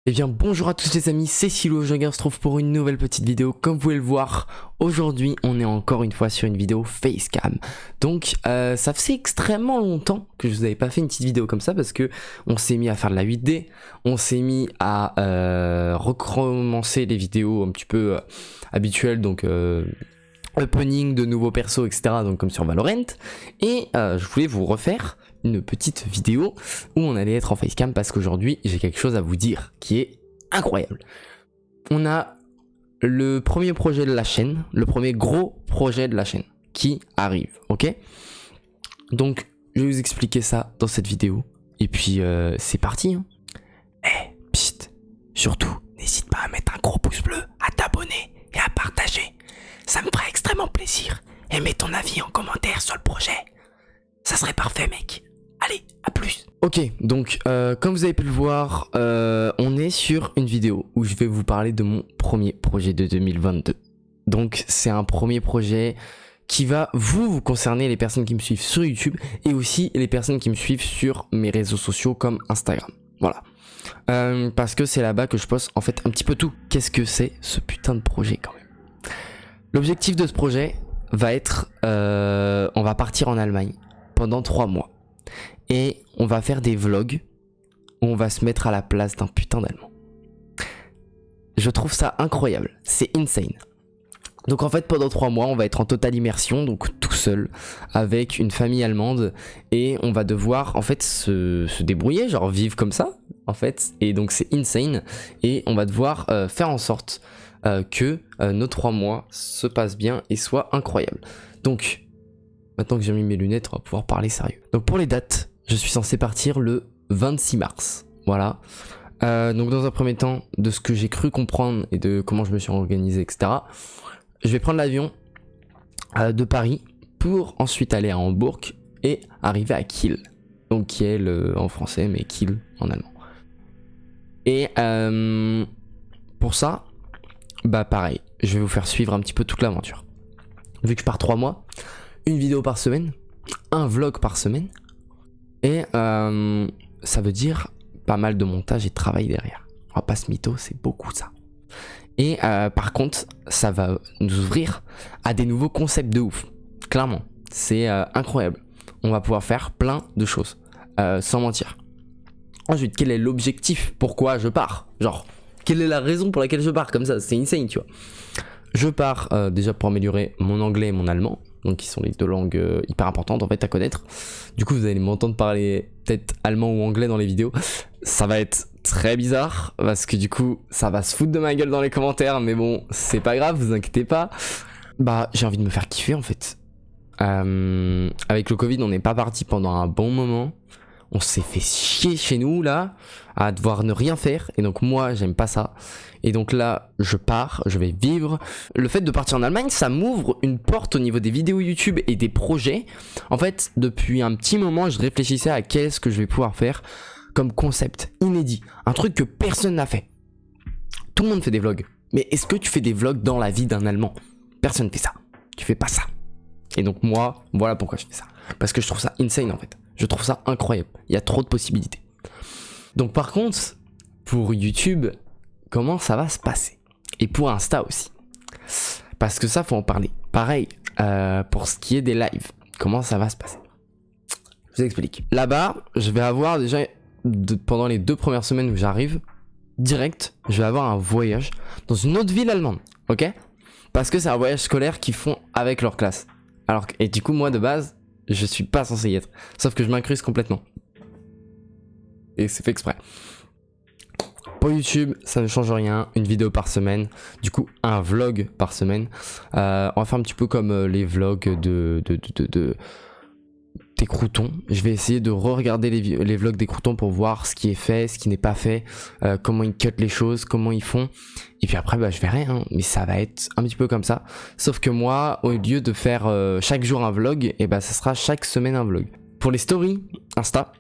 Eh bien bonjour à tous les amis, c'est Silo, je se trouve pour une nouvelle petite vidéo. Comme vous pouvez le voir, aujourd'hui on est encore une fois sur une vidéo facecam. Donc ça faisait extrêmement longtemps que je vous avais pas fait une petite vidéo comme ça, parce que on s'est mis à faire de la 8D, on s'est mis à recommencer les vidéos un petit peu habituelles, donc opening de nouveaux persos, etc. Donc comme sur Valorant. Et je voulais vous refaire une petite vidéo où on allait être en facecam, parce qu'aujourd'hui j'ai quelque chose à vous dire qui est incroyable. On a le premier projet de la chaîne, le premier gros projet de la chaîne qui arrive, ok? Donc je vais vous expliquer ça dans cette vidéo et puis c'est parti, hein. Psst, surtout n'hésite pas à mettre un gros pouce bleu, à t'abonner et à partager, ça me ferait extrêmement plaisir. Et mets ton avis en commentaire sur le projet, ça serait parfait mec. Allez, à plus. Ok, donc comme vous avez pu le voir, on est sur une vidéo où je vais vous parler de mon premier projet de 2022. Donc c'est un premier projet qui va vous concerner, les personnes qui me suivent sur YouTube et aussi les personnes qui me suivent sur mes réseaux sociaux comme Instagram. Voilà. Parce que c'est là-bas que je poste en fait un petit peu tout. Qu'est-ce que c'est ce putain de projet quand même? L'objectif de ce projet va être, on va partir en Allemagne pendant 3 mois. Et on va faire des vlogs où on va se mettre à la place d'un putain d'Allemand. Je trouve ça incroyable, c'est insane. Donc en fait pendant 3 mois on va être en totale immersion, donc tout seul, avec une famille allemande. Et on va devoir en fait se débrouiller, genre vivre comme ça en fait. Et donc c'est insane. Et on va devoir faire en sorte que nos 3 mois se passent bien et soient incroyables. Donc maintenant que j'ai mis mes lunettes, on va pouvoir parler sérieux. Donc pour les dates, je suis censé partir le 26 mars. Voilà. Donc dans un premier temps, de ce que j'ai cru comprendre et de comment je me suis organisé, etc. Je vais prendre l'avion de Paris pour ensuite aller à Hambourg et arriver à Kiel. Donc Kiel en français, mais Kiel en allemand. Et pour ça, bah pareil, je vais vous faire suivre un petit peu toute l'aventure. Vu que je pars 3 mois, une vidéo par semaine, un vlog par semaine. Et ça veut dire pas mal de montage et de travail derrière. On va pas se mytho, c'est beaucoup ça. Et par contre, ça va nous ouvrir à des nouveaux concepts de ouf. Clairement, c'est incroyable. On va pouvoir faire plein de choses, sans mentir. Ensuite, quel est l'objectif? Pourquoi je pars? Genre, quelle est la raison pour laquelle je pars comme ça? C'est insane, tu vois. Je pars déjà pour améliorer mon anglais et mon allemand. Donc qui sont les deux langues hyper importantes en fait à connaître. Du coup vous allez m'entendre parler peut-être allemand ou anglais dans les vidéos. Ça va être très bizarre parce que du coup ça va se foutre de ma gueule dans les commentaires. Mais bon c'est pas grave, vous inquiétez pas. Bah j'ai envie de me faire kiffer en fait. Avec le Covid on n'est pas parti pendant un bon moment. On s'est fait chier chez nous là à devoir ne rien faire. Et donc moi j'aime pas ça. Et donc là je pars, je vais vivre. Le fait de partir en Allemagne ça m'ouvre une porte au niveau des vidéos YouTube et des projets. En fait depuis un petit moment je réfléchissais à qu'est-ce que je vais pouvoir faire comme concept inédit. Un truc que personne n'a fait. Tout le monde fait des vlogs. Mais est-ce que tu fais des vlogs dans la vie d'un Allemand? Personne ne fait ça. Tu fais pas ça. Et donc moi voilà pourquoi je fais ça. Parce que je trouve ça insane en fait. Je trouve ça incroyable. Il y a trop de possibilités. Donc par contre, pour YouTube, comment ça va se passer? Et pour Insta aussi. Parce que ça, faut en parler. Pareil, pour ce qui est des lives, comment ça va se passer? Je vous explique. Là-bas, je vais avoir déjà, pendant les 2 premières semaines où j'arrive, direct, je vais avoir un voyage dans une autre ville allemande. Ok? Parce que c'est un voyage scolaire qu'ils font avec leur classe. Alors, et du coup, moi de base, je suis pas censé y être. Sauf que je m'incruste complètement. Et c'est fait exprès. Pour YouTube, ça ne change rien. Une vidéo par semaine. Du coup, un vlog par semaine. On va faire un petit peu comme les vlogs des croutons. Je vais essayer de re-regarder les vlogs des croutons pour voir ce qui est fait, ce qui n'est pas fait, comment ils cut les choses, comment ils font. Et puis après, bah, je verrai, hein, mais ça va être un petit peu comme ça. Sauf que moi, au lieu de faire chaque jour un vlog, et bah, ça sera chaque semaine un vlog. Pour les stories Insta,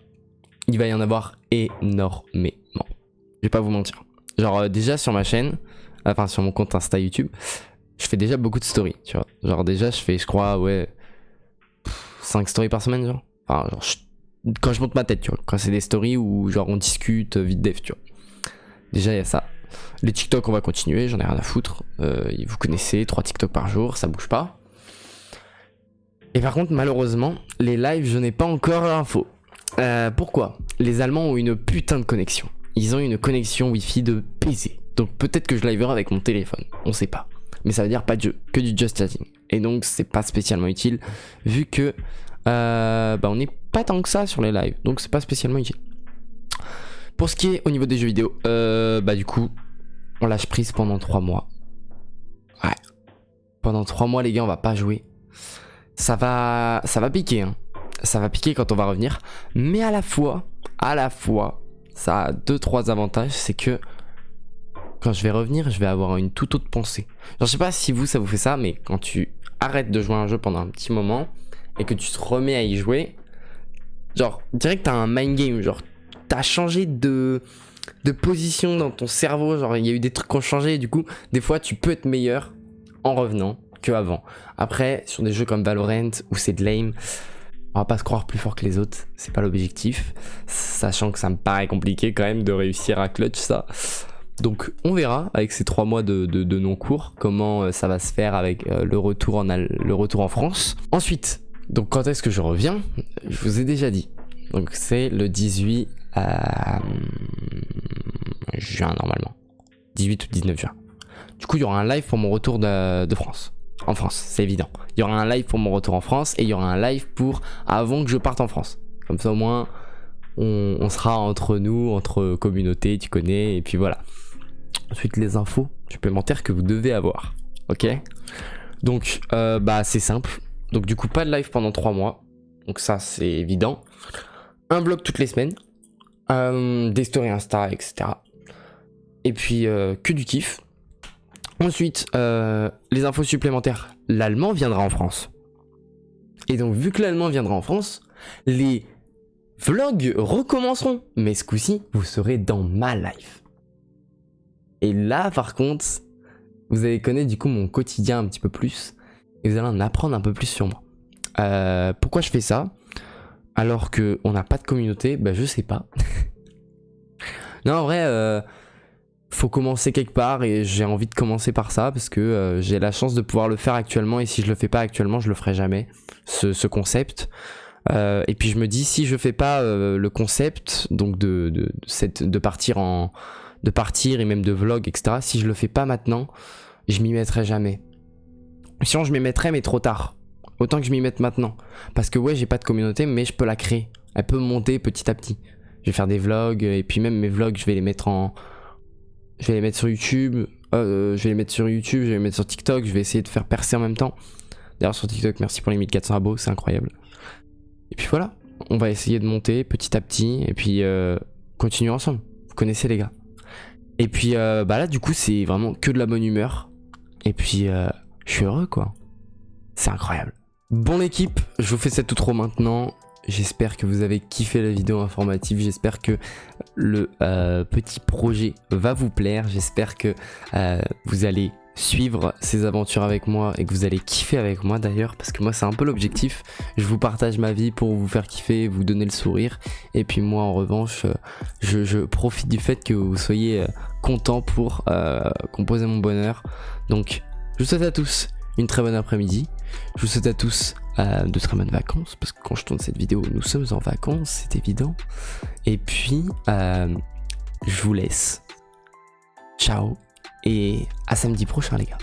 il va y en avoir énormément. Je vais pas vous mentir. Genre déjà sur ma chaîne, enfin sur mon compte Insta YouTube, je fais déjà beaucoup de stories, tu vois. Genre déjà je fais, je crois, ouais, 5 stories par semaine, genre. Enfin, genre quand je monte ma tête, tu vois. Quand c'est des stories où genre on discute vite def, tu vois. Déjà il y a ça. Les TikTok on va continuer, j'en ai rien à foutre. Vous connaissez, 3 TikTok par jour, ça bouge pas. Et par contre malheureusement, les lives je n'ai pas encore l'info. Pourquoi? Les Allemands ont une putain de connexion. Ils ont une connexion Wi-Fi de PC. Donc peut-être que je liverai avec mon téléphone, on sait pas. Mais ça veut dire pas de jeu, que du just chatting. Et donc c'est pas spécialement utile, vu que on n'est pas tant que ça sur les lives. Donc c'est pas spécialement utile. Pour ce qui est au niveau des jeux vidéo, du coup, on lâche prise pendant 3 mois. Ouais. Pendant 3 mois les gars on va pas jouer. Ça va piquer hein. Ça va piquer quand on va revenir. Mais à la fois, ça a 2-3 avantages. C'est que quand je vais revenir, je vais avoir une toute autre pensée. Genre, je sais pas si ça vous fait ça, mais quand tu arrêtes de jouer à un jeu pendant un petit moment et que tu te remets à y jouer, genre, direct t'as un mind game. Genre, t'as changé de position dans ton cerveau. Genre, il y a eu des trucs qui ont changé. Et du coup, des fois, tu peux être meilleur en revenant qu'avant. Après, sur des jeux comme Valorant où c'est de l'aim, on va pas se croire plus fort que les autres, c'est pas l'objectif. Sachant que ça me paraît compliqué quand même de réussir à clutch ça. Donc on verra avec ces 3 mois de non-cours comment ça va se faire avec le retour en France. Ensuite, donc quand est-ce que je reviens? Je vous ai déjà dit. Donc c'est le 18 juin normalement. 18 ou 19 juin. Du coup il y aura un live pour mon retour de France. En France, c'est évident. Il y aura un live pour mon retour en France et il y aura un live pour avant que je parte en France. Comme ça au moins on sera entre nous, entre communautés, tu connais, et puis voilà. Ensuite les infos supplémentaires que vous devez avoir. Ok. Donc c'est simple. Donc du coup pas de live pendant 3 mois. Donc ça c'est évident. Un vlog toutes les semaines. Des stories Insta, etc. Et puis que du kiff. Ensuite, les infos supplémentaires. L'allemand viendra en France. Et donc, vu que l'allemand viendra en France, les vlogs recommenceront. Mais ce coup-ci, vous serez dans ma life. Et là, par contre, vous allez connaître du coup mon quotidien un petit peu plus. Et vous allez en apprendre un peu plus sur moi. Pourquoi je fais ça? Alors qu'on n'a pas de communauté, je sais pas. Non, en vrai... faut commencer quelque part et j'ai envie de commencer par ça parce que j'ai la chance de pouvoir le faire actuellement et si je le fais pas actuellement je le ferai jamais ce concept et puis je me dis si je fais pas le concept donc de partir et même de vlog etc, si je le fais pas maintenant je m'y mettrai jamais. Sinon je m'y mettrai mais trop tard, autant que je m'y mette maintenant parce que ouais j'ai pas de communauté mais je peux la créer, elle peut monter petit à petit. Je vais faire des vlogs et puis même mes vlogs je vais les mettre sur YouTube, je vais les mettre sur TikTok, je vais essayer de faire percer en même temps. D'ailleurs sur TikTok, merci pour les 1400 abos, c'est incroyable. Et puis voilà, on va essayer de monter petit à petit et puis continuer ensemble. Vous connaissez les gars. Et puis là du coup c'est vraiment que de la bonne humeur. Et puis je suis heureux quoi. C'est incroyable. Bon l'équipe, je vous fais cette outro maintenant. J'espère que vous avez kiffé la vidéo informative, j'espère que le petit projet va vous plaire, j'espère que vous allez suivre ces aventures avec moi et que vous allez kiffer avec moi d'ailleurs, parce que moi c'est un peu l'objectif, je vous partage ma vie pour vous faire kiffer, vous donner le sourire, et puis moi en revanche je profite du fait que vous soyez contents pour composer mon bonheur. Donc je vous souhaite à tous une très bonne après-midi. Je vous souhaite à tous de très bonnes vacances, parce que quand je tourne cette vidéo, nous sommes en vacances, c'est évident. Et puis, je vous laisse. Ciao, et à samedi prochain les gars.